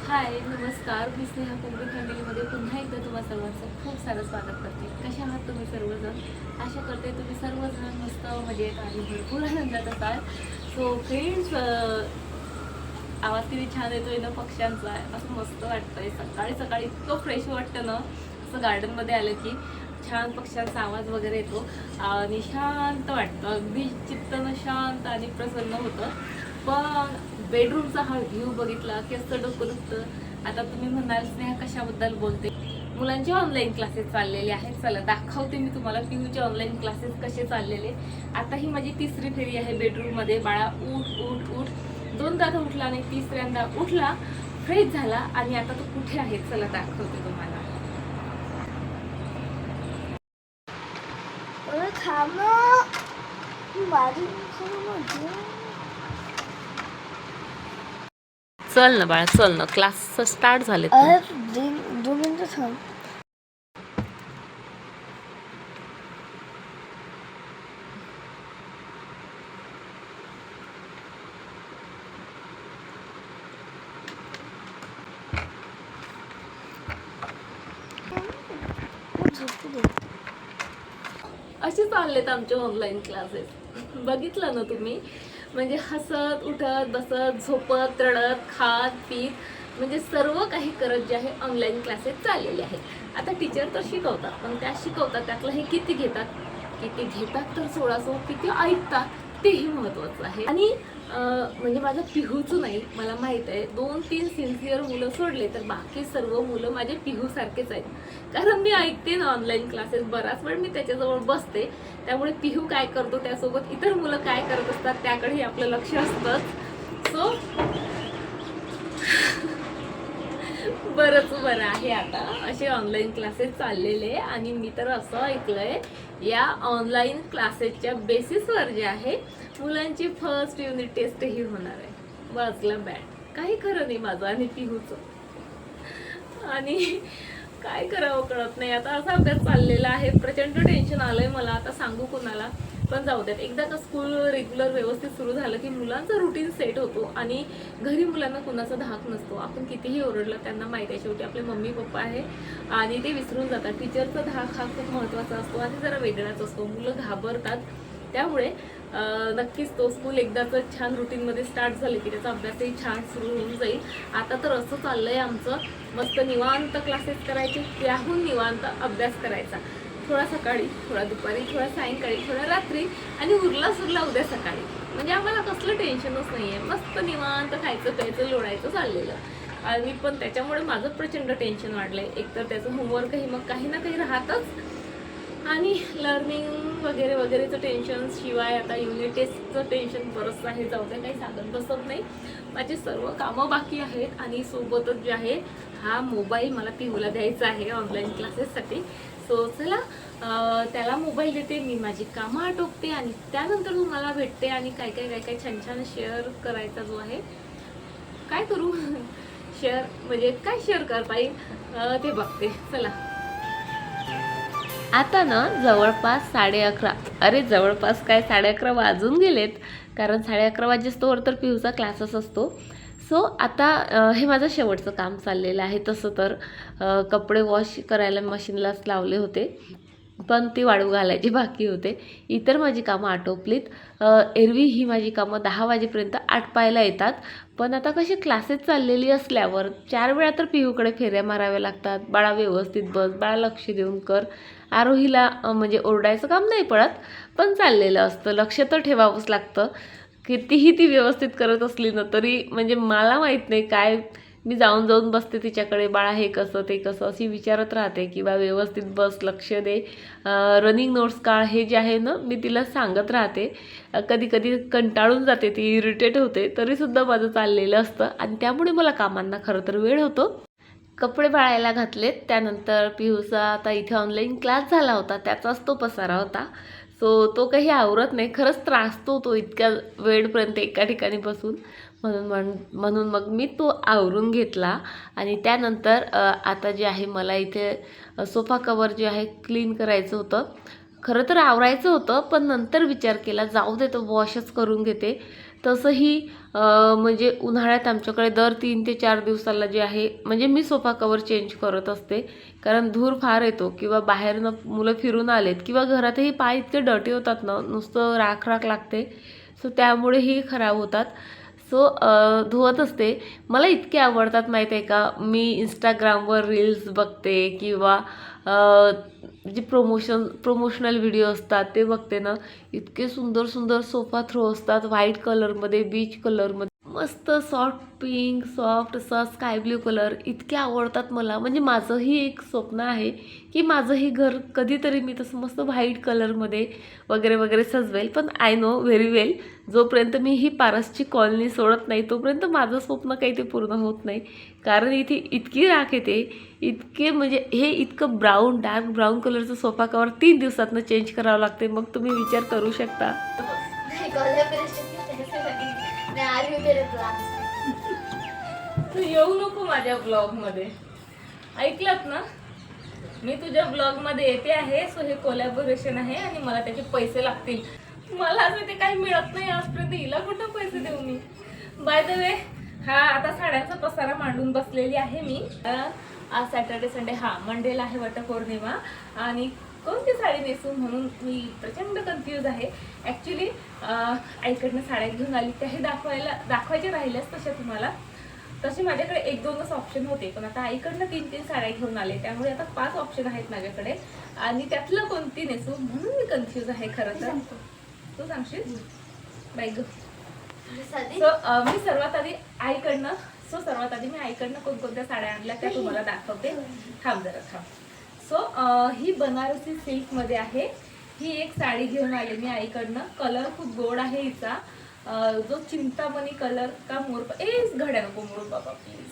हाय नमस्कार, मी स्नेहा कोंबडी फॅमिलीमध्ये पुन्हा एकदा तुम्हा सर्वांचं खूप सारं स्वागत करते. कशा आहात तुम्ही सर्वजण? आशा करते तुम्ही सर्वजण मस्त मजेत आणि भरपूर आनंदात असाल. सो फ्रेंड्स, आवाज किती छान येतोय ना पक्ष्यांचा, असं मस्त वाटतंय. सकाळी सकाळी इतकं फ्रेश वाटतं ना, असं गार्डनमध्ये आलं की छान पक्ष्यांचा आवाज वगैरे येतो आणि शांत वाटतं, अगदी चित्तन शांत आणि प्रसन्न होतं. पण बेडरूमचा हा व्ह्यू बघितला की असं डोकं दुखतं. आता तुम्ही म्हणाल स्नेहा कशाबद्दल बोलते? मुलांचे ऑनलाईन क्लासेस चाललेले आहेत. चला दाखवते मी तुम्हाला पियूचे ऑनलाईन क्लासेस कसे चाललेले. आता ही माझी तिसरी फेरी आहे बेडरूममध्ये. बाळा उठ उठ उठ, दोनदा तर उठला आणि तिसऱ्यांदा उठला, फ्रेश झाला आणि आता तो कुठे आहे चला दाखवते तुम्हाला. चल ना बाळा, चल ना, क्लास स्टार्ट झाले. दोन मिनिटं थांब. असे चाललेत आमचे ऑनलाईन क्लासेस. बघितलं ना तुम्ही, म्हणजे हसत उठत बसत झोपत रडत खात पीत म्हणजे सर्व काही करत जे आहे ऑनलाईन क्लासेस चाललेले आहेत. आता टीचर तर शिकवतात, पण त्या शिकवतात त्यातलं हे किती घेतात तर 1600, किती ऐकतात तेही महत्त्वाचं आहे. आणि म्हणजे माझं पिहूचं नाही, मला माहीत आहे 2-3 सिन्सिअर मुलं सोडले तर बाकी सर्व मुलं माझे पिहूसारखेच आहेत. कारण मी ऐकते ना ऑनलाईन क्लासेस, बराच वेळ मी त्याच्याजवळ बसते, त्यामुळे पिहू काय करतो त्यासोबत इतर मुलं काय करत असतात त्याकडेही आपलं लक्ष असतं. सो बरंच बरं आहे आता असे ऑनलाईन क्लासेस चाललेले. आणि मी तर असं ऐकलंय या ऑनलाईन क्लासेसच्या बेसिसवर जे आहे मुलांची फर्स्ट युनिट टेस्टही होणार आहे. वाजला बॅट, काही खरं नाही माझं आणि पिहूचं. आणि काय करावं कळत नाही. आता असा अभ्यास चाललेला आहे, प्रचंड टेन्शन आलंय मला, आता सांगू कुणाला. पण जाऊ द्यात, एकदा का स्कूल रेग्युलर व्यवस्थित सुरू झालं की मुलांचा रुटीन सेट होतो आणि घरी मुलांना कुणाचा धाक नसतो. आपण कितीही ओरडलं त्यांना माहिती आहे शेवटी आपले मम्मी पप्पा आहे आणि ते विसरून जातात. टीचरचा धाक हा खूप महत्त्वाचा असतो आणि जरा वेगळाच असतो. मुलं घाबरतात, त्यामुळे नक्कीच तो स्कूल एकदाच छान रुटीनमध्ये स्टार्ट झाले की त्याचा अभ्यासही छान सुरू होऊन जाईल. आता तर असं चाललंय आमचं, मस्त निवांत क्लासेस करायचे, त्याहून निवांत अभ्यास करायचा. थोडा सकाळी, थोडा दुपारी, थोडा सायंकाळी, थोडा रात्री आणि उरला सुरला उद्या सकाळी. म्हणजे आम्हाला कसलं टेन्शनच नाही आहे, मस्त निवांत खायचं प्यायचं लोळायचं चाललेलं. आणि पण त्याच्यामुळे माझं प्रचंड टेन्शन वाढलंय. एकतर त्याचं होमवर्कही मग काही ना काही राहतच आणि लर्निंग वगैरे वगैरेचं टेन्शन, शिवाय आता युनिट टेस्टचं टेन्शन बरंच आहे. जाऊ दे, काही सांगत बसत नाही. माझी सर्व कामं बाकी आहेत आणि सोबतच जे आहे हा मोबाईल मला पिहूला द्यायचा आहे ऑनलाईन क्लासेससाठी. सो चला त्याला मोबाईल देते, मी माझी कामं आटोपते आणि त्यानंतर तुम्हाला भेटते आणि काय काय छान छान शेअर करायचा जो आहे. काय करू शेअर म्हणजे काय शेअर करता येईल ते बघते. चला आता ना जवळपास 11:30, अरे जवळपास काय 11:30 वाजून गेलेत, कारण 11:30 वाजेस्तोवर तर पिहूचा क्लासच असतो. सो आता हे माझं शेवटचं काम चाललेलं आहे. तसं तर कपडे वॉश करायला मशीनलाच लावले होते, पण ती वाळू घालायची बाकी होते. इतर माझी कामं आटोपलीत. एरवी ही माझी कामं 10 वाजेपर्यंत आटपायला येतात, पण आता कशी क्लासेस चाललेली असल्यावर 4 वेळा तर पिहूकडे फेऱ्या माराव्या लागतात. बाळा व्यवस्थित बस, बाळा लक्ष देऊन कर. आरोहीला म्हणजे ओरडायचं काम नाही पडत, पण चाललेलं असतं, लक्ष तर ठेवावंच लागतं. कितीही ती व्यवस्थित करत असली ना तरी म्हणजे मला माहीत नाही काय, मी जाऊन जाऊन बसते तिच्याकडे, बाळा हे कसं ते कसं अशी विचारत राहते की बा व्यवस्थित बस, लक्ष दे, रनिंग नोट्स काढ, हे जे आहे ना मी तिला सांगत राहते. कधी कधी कंटाळून जाते ती, इरिटेट होते, तरीसुद्धा माझं चाललेलं असतं आणि त्यामुळे मला कामांना खरं तर वेळ होतो. कपडे वाळायला घातलेत, त्यानंतर पिहूचा आता इथे ऑनलाईन क्लास झाला होता, त्याचाच तो पसारा होता. सो तो काही आवरत नाही, खरंच त्रासतो तो इतक्या वेळपर्यंत एका ठिकाणी बसून. म्हणून मग मी तो आवरून घेतला आणि त्यानंतर आता जे आहे मला इथे सोफा कवर जे आहे क्लीन करायचं होतं. खरं तर आवरायचं होतं, पण नंतर विचार केला जाऊ दे तो वॉशच करून घेते. तसंही म्हणजे उन्हाळ्यात आमच्याकडे दर 3 ते 4 दिवसाला जे आहे म्हणजे मी सोफा कवर चेंज करत असते, कारण धूर फार येतो किंवा बाहेरनं मुलं फिरून आलेत किंवा घरातही पाय इतके डर्टी होतात ना, नुसतं राख राख लागते. सो त्यामुळेही खराब होतात. सो धुवत असते. मला इतके आवडतात माहीत आहे का, मी इंस्टाग्रामवर रील्स बघते किंवा जे प्रमोशनल व्हिडिओ असतात ते बघते ना, इतके सुंदर सुंदर सोफा थ्रो असतात व्हाईट कलरमध्ये, बीच कलरमध्ये, मस्त सॉफ्ट पिंक, सॉफ्ट असा स्काय ब्ल्यू कलर इतके आवडतात मला. म्हणजे माझंही एक स्वप्न आहे की माझंही घर कधीतरी मी तसं मस्त व्हाईट कलरमध्ये वगैरे वगैरे सजवेल. पण आय नो व्हेरी वेल, जोपर्यंत मी ही पारसची कॉलनी सोडत नाही तोपर्यंत माझं स्वप्न काही ते पूर्ण होत नाही. कारण इथे इतकी राख येते, इतके म्हणजे हे इतकं ब्राऊन, डार्क ब्राऊन कलरचं सोफा कवर 3 दिवसातनं चेंज करावं लागते. मग तुम्ही विचार करू शकता. तू येऊ नको माझ्या ब्लॉगमध्ये, ऐकलात ना? मी तुझ्या ब्लॉगमध्ये येते आहे. सो हे कोलॅबोरेशन आहे आणि मला त्याचे पैसे लागतील. मला असं ते काही मिळत नाही आजपर्यंत, हिला कुठं पैसे देऊ मी. बाय द वे, हा आता साड्यांचा पसारा मांडून बसलेली आहे मी. आज सॅटर्डे संडे, मंडेला आहे वटपौर्णिमा आणि कोणती साडी नेसू म्हणून मी प्रचंड कन्फ्यूज आहे. ॲक्च्युली आईकडनं साड्या घेऊन आली, त्याही दाखवायच्या राहिल्याच तशा तुम्हाला. तसे माझ्याकडे 1-2च ऑप्शन होते, पण आता आईकडनं 3-3 साड्या घेऊन आले, त्यामुळे आता 5 ऑप्शन आहेत माझ्याकडे आणि त्यातलं कोणती नेसू म्हणून मी कन्फ्यूज आहे खरं तर. तू सांगशील बाई ग. सो मी सर्वात आधी मी आईकडनं कोणकोणत्या साड्या आणल्या त्या तुम्हाला दाखवते. थांब जरा थांब. सो ही बनारसी सिल्कमध्ये आहे. ही एक साडी घेऊन आले मी आईकडनं. कलर खूप गोड आहे हिचा, जो चिंतामणी कलर का घड्या नको मोर बाबा प्लीज,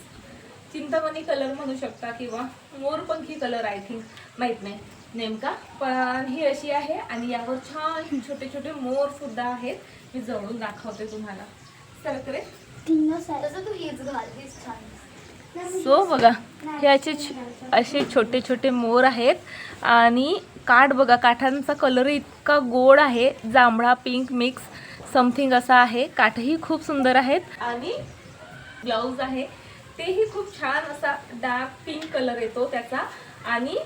चिंतामणी कलर म्हणू शकता किंवा मोरपंखी कलर, आय थिंक, माहित नाही नेमका. पण ही अशी आहे आणि यावर छान छोटे छोटे मोर सुद्धा आहेत. मी जवळून दाखवते तुम्हाला. सरकरे सो बघा, हे असे छोटे छोटे मोर आहेत आणि काठ बघा, काठांचा कलर इतका गोड आहे, जांभळा पिंक मिक्स समथिंग असा आहे. काठही खूप सुंदर आहेत आणि ब्लाऊज आहे तेही खूप छान असा डार्क पिंक कलर येतो त्याचा. आणि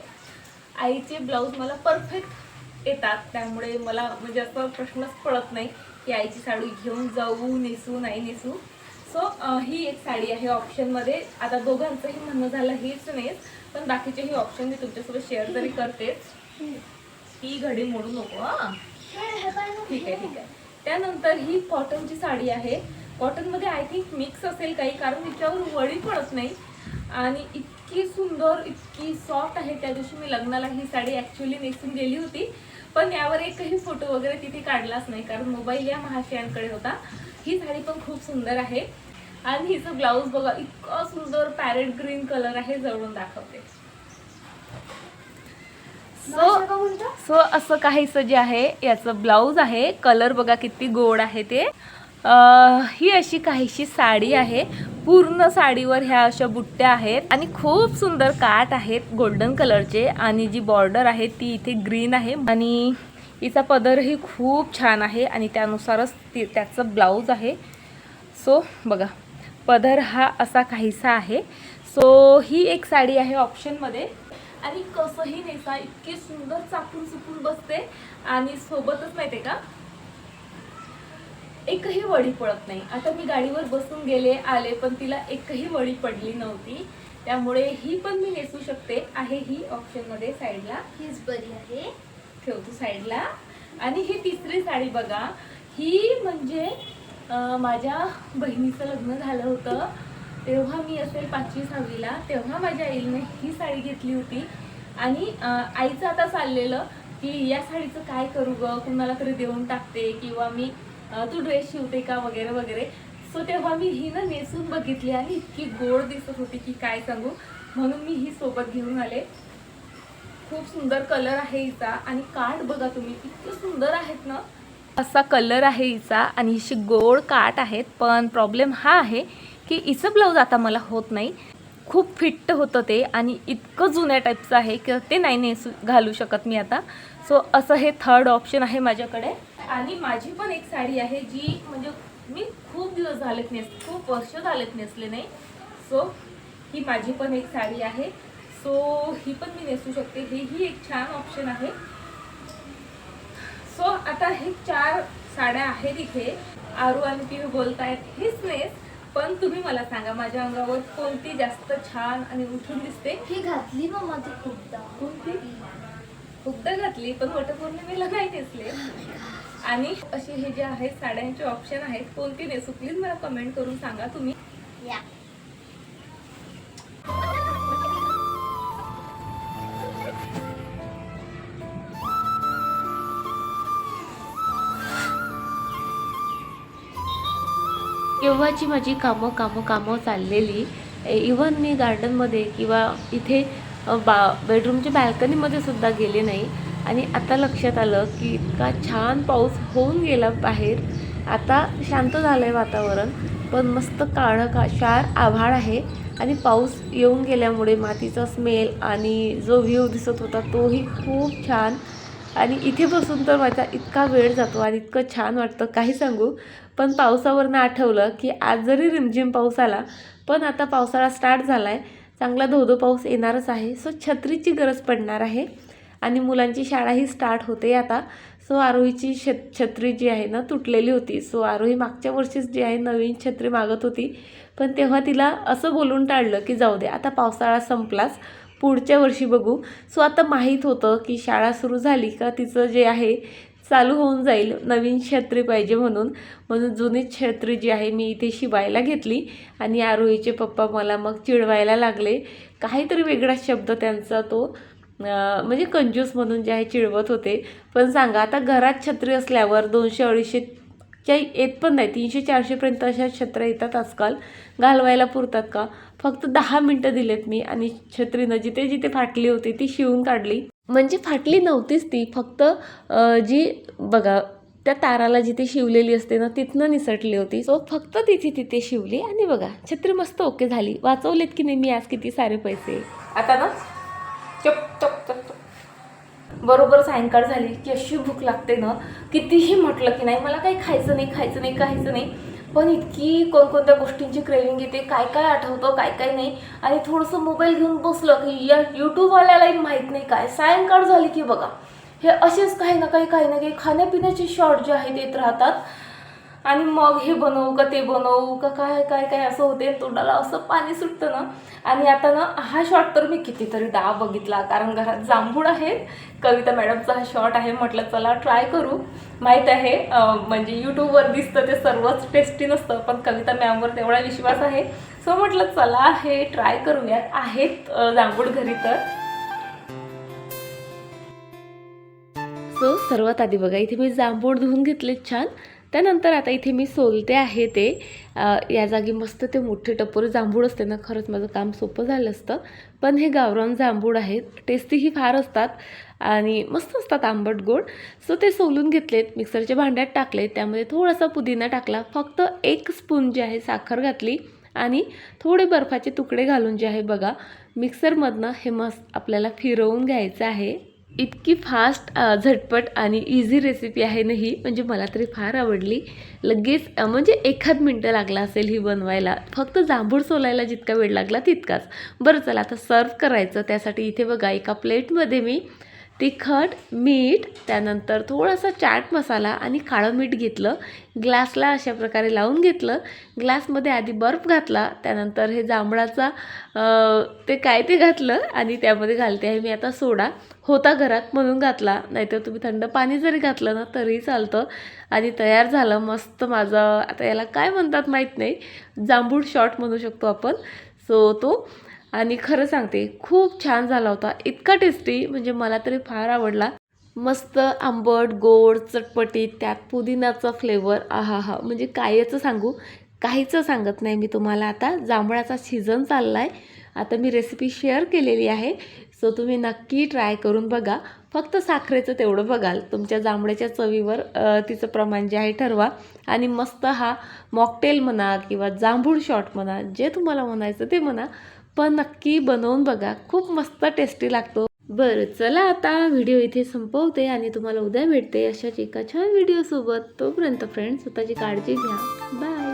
आईचे ब्लाऊज मला परफेक्ट येतात, त्यामुळे मला म्हणजे असं प्रश्नच पडत नाही की आईची साडी घेऊन जाऊ, नेसू नाही नेसू. सो ही एक साडी आहे ऑप्शनमध्ये. आता दोघांचंही म्हणणं झालं हीच नेस, पण बाकीचेही ऑप्शन मी तुमच्यासोबत शेअर जरी करतेच. ही घडी मोडू नको. ठीक आहे. त्यानंतर ही कॉटनची साडी आहे. कॉटनमध्ये आय थिंक मिक्स असेल काही, कारण तिच्यावर वळी पडत नाही आणि इतकी सुंदर, इतकी सॉफ्ट आहे. त्या दिवशी मी लग्नाला ही साडी ॲक्च्युली नेसून गेली होती, पण यावर एकही फोटो वगैरे तिथे काढलाच नाही, कारण मोबाईल या महाशयांकडे होता. ही साडी पण खूप सुंदर आहे आणि हिचं ब्लाऊज बघा, इतकं सुंदर पॅरेट ग्रीन कलर आहे. जवळून दाखवते. सो असं काहीसं जे आहे याचं ब्लाऊज आहे. कलर बघा किती गोड आहे ते. ही अशी काहीशी साडी आहे. पूर्ण साडीवर ह्या अशा बुट्ट्या आहेत आणि खूप सुंदर काठ आहेत गोल्डन कलरचे आणि जी बॉर्डर आहे ती इथे ग्रीन आहे आणि हिचा पदरही खूप छान आहे आणि त्यानुसारच त्याचं ब्लाऊज आहे. सो बघा, पदर हा असा काहीसा आहे. सो ही एक साडी आहे ऑप्शनमध्ये आणि कसंही नेसा इतकी सुंदर चापून चुपून बसते आणि सोबतच माहिती का, एकही वळी पडत नाही. आता मी गाडीवर बसून आले पण तिला एकही वळी पडली नव्हती, त्यामुळे ही पण मी नेसू शकते. आहे ही ऑप्शनमध्ये साईडला, हीच बरी आहे, ठेवतो साईडला. आणि ही तिसरी साडी बघा, ही म्हणजे माझ्या बहिणीचं लग्न झालं होतं तेव्हा मी असेल 5वी-6वीला, तेव्हा माझ्या आईने ही साडी घेतली होती आणि आईचं आता चाललेलं की या साडीचं काय करू ग, कुणाला तरी देऊन टाकते किंवा मी तू ड्रेस शिवते का वगैरे वगैरे. सो तेव्हा मी ही ना नेसून बघितली आणि इतकी गोड दिसत होती की काय सांगू, म्हणून मी ही सोबत घेऊन आले. खूप सुंदर कलर आहे हिचा आणि काठ बघा तुम्ही, इतके सुंदर आहेत ना. असा कलर आहे हिचा आणि हिची गोड काठ आहेत. पण प्रॉब्लेम हा आहे की हिचं ब्लाऊज आता मला होत नाही. खूप फिट्ट होतं ते आणि इतकं जुन्या टाईपचं आहे की ते नाही घालू शकत मी आता. सो असं हे थर्ड ऑप्शन आहे माझ्याकडे. आणि माझी पण एक साडी आहे जी म्हणजे मी खूप दिवस झालेत खूप वर्ष झालेत नेसले नाही. सो ही माझी पण एक साडी आहे. सो ही पण मी नेसू शकते. ही एक छान ऑप्शन आहे. सो आता हे 4 साड्या आहेत इथे. आरू आणि पिहू बोलतायत हीच नेस, पण तुम्ही मला सांगा माझ्या अंगावर कोणती जास्त छान आणि उठून दिसते. ही घातली मग माझी खूपदा. कोणती? खूपदा घातली, पण वटपौर्णिमेला नाही नेसले. आणि असे हे जे आहेत साड्यांचे ऑप्शन आहेत, कोणती नेसू प्लीज मला कमेंट करून सांगा तुम्ही. या केव्हाची माझी कामं चाललेली. इवन मी गार्डनमध्ये किंवा इथे बेडरूमच्या बॅल्कनीमध्ये सुद्धा गेले नाही. आणि आता लक्षात आलं की इतका छान पाऊस होऊन गेला बाहेर. आता शांत झालं आहे वातावरण, पण मस्त शार आभाळ आहे. आणि पाऊस येऊन गेल्यामुळे मातीचा स्मेल आणि जो व्ह्यू दिसत होता तोही खूप छान. आणि इथे बसून तर माझा इतका वेळ जातो आणि इतकं छान वाटतं काही सांगू. पण पावसावरनं आठवलं की आज जरी रिमझिम पाऊस आला, पण आता पावसाळा स्टार्ट झाला आहे, चांगला धोधो पाऊस येणारच आहे. सो छत्रीची गरज पडणार आहे. आणि मुलांची शाळाही स्टार्ट होते आता. सो आरोहीची छत्री जी आहे ना तुटलेली होती. सो आरोही मागच्या वर्षीच जी आहे नवीन छत्री मागत होती, पण तेव्हा तिला असं बोलून टाळलं की जाऊ दे, आता पावसाळा संपलाच, पुढच्या वर्षी बघू. सो आता माहीत होतं की शाळा सुरू झाली का तिचं जे आहे चालू होऊन जाईल, नवीन छत्री पाहिजे म्हणून जुनी छत्री जी आहे मी इथे शिवायला घेतली. आणि आरोहीचे पप्पा मला मग चिडवायला लागले. काहीतरी वेगळा शब्द त्यांचा तो म्हणजे कंजूस म्हणून जे आहे चिडवत होते. पण सांगा आता घरात छत्री असल्यावर 200-250च्या येत पण नाही, 300-400पर्यंत अशा छत्र्या येतात आजकाल. घालवायला पुरतात का? फक्त 10 मिनटं दिलेत मी आणि छत्रीनं जिथे जिथे फाटली होती ती शिवून काढली. म्हणजे फाटली नव्हतीच ती, फक्त जी बघा त्या ताराला जिथे शिवलेली असते ना तिथनं निसटली होती. सो फक्त तिथे शिवली आणि बघा छत्री मस्त ओके झाली. वाचवलेत की नाही मी आज किती सारे पैसे. आता ना चप चप चप चप बरोबर सायंकाळ झाली की अशी भूक लागते ना, कितीही म्हटलं की नाही मला काही खायचं नाही, पण इतकी कोणकोणत्या गोष्टींची क्रेविंग येते, काय काय आठवतं काय नाही. आणि थोडंसं मोबाईल घेऊन बसलं की या यूट्यूबवाल्यालाही माहीत नाही काय सायंकाळ झाली की बघा हे असेच काही ना काही खाण्यापिण्याचे शॉर्ट जे आहेत येत राहतात. आणि मग हे बनवू का ते बनवू का काय असं होते, तोंडाला असं पाणी सुटतं ना. आणि आता ना हा शॉर्ट तर मी कितीतरी बघितला, कारण घरात जांभूळ आहेत. कविता मॅडमचा हा शॉर्ट आहे, म्हटलं चला ट्राय करू. माहीत आहे म्हणजे यूट्यूबवर दिसतं ते सर्वच टेस्टी नसतं, पण कविता मॅमवर तेवढा विश्वास आहे. सो म्हटलं चला हे ट्राय करूयात. आहेत जांभूळ घरी तर. सो सर्वात आधी बघा इथे मी जांभूळ धुवून घेतले छान. त्यानंतर आता इथे मी सोलते आहे ते या जागी मस्त ते मोठे टपोरे जांभूळ असते ना, खरंच माझं काम सोपं झालं असतं. पण हे गावरान जांभूळ आहेत, टेस्टीही फार असतात आणि मस्त असतात आंबट गोड. सो ते सोलून घेतलेत, मिक्सरच्या भांड्यात टाकले, त्यामध्ये थोडासा पुदिना टाकला, फक्त 1 स्पून जे आहे साखर घातली आणि थोडे बर्फाचे तुकडे घालून जे आहे बघा मिक्सरमधनं हे मस्त आपल्याला फिरवून घ्यायचं आहे. इतकी फास्ट झटपट आणि इझी रेसिपी आहे ना ही, म्हणजे मला तरी फार आवडली. लगेच म्हणजे 1 मिनटं लागला असेल ही बनवायला, फक्त जांभूळ सोलायला जितका वेळ लागला तितकाच. बरं चला आता सर्व करायचं. त्यासाठी इथे बघा एका प्लेटमध्ये मी तिखट, मीठ, त्यानंतर थोडासा चाट मसाला आणि काळं मीठ घेतलं. ग्लासला अशा प्रकारे लावून घेतलं. ग्लासमध्ये आधी बर्फ घातला, त्यानंतर हे जांभळाचा ते घातलं आणि त्यामध्ये घालते आहे मी आता सोडा. होता घरात म्हणून घातला, नाहीतर तुम्ही थंड पाणी जरी घातलं ना तरी चालतं. आणि तयार झालं मस्त माझं, आता याला काय म्हणतात माहीत नाही, जांभूळ शॉट म्हणू शकतो आपण. सो तो आणि खरं सांगते खूप छान झाला होता, इतका टेस्टी, म्हणजे मला तरी फार आवडला. मस्त आंबट गोड चटपटीत, त्यात पुदिनाचा फ्लेवर, आहा म्हणजे कायचं सांगू, काहीचं सांगत नाही मी तुम्हाला. आता जांभळाचा सीझन चालला आहे, आता मी रेसिपी शेअर केलेली आहे. सो तुम्ही नक्की ट्राय करून बघा. फक्त साखरेचं तेवढं बघाल, तुमच्या जांभळ्याच्या चवीवर तिचं प्रमाण जे आहे ठरवा. आणि मस्त हा मॉकटेल म्हणा किंवा जांभूळ शॉट म्हणा, जे तुम्हाला म्हणायचं ते म्हणा, पण नक्की बनवून बघा, खूप मस्त टेस्टी लागतो. बरं चला आता व्हिडिओ इथे संपवते आणि तुम्हाला उद्या भेटते अशाच एका छान व्हिडिओसोबत. तोपर्यंत फ्रेंड्स स्वतःची काळजी घ्या. बाय.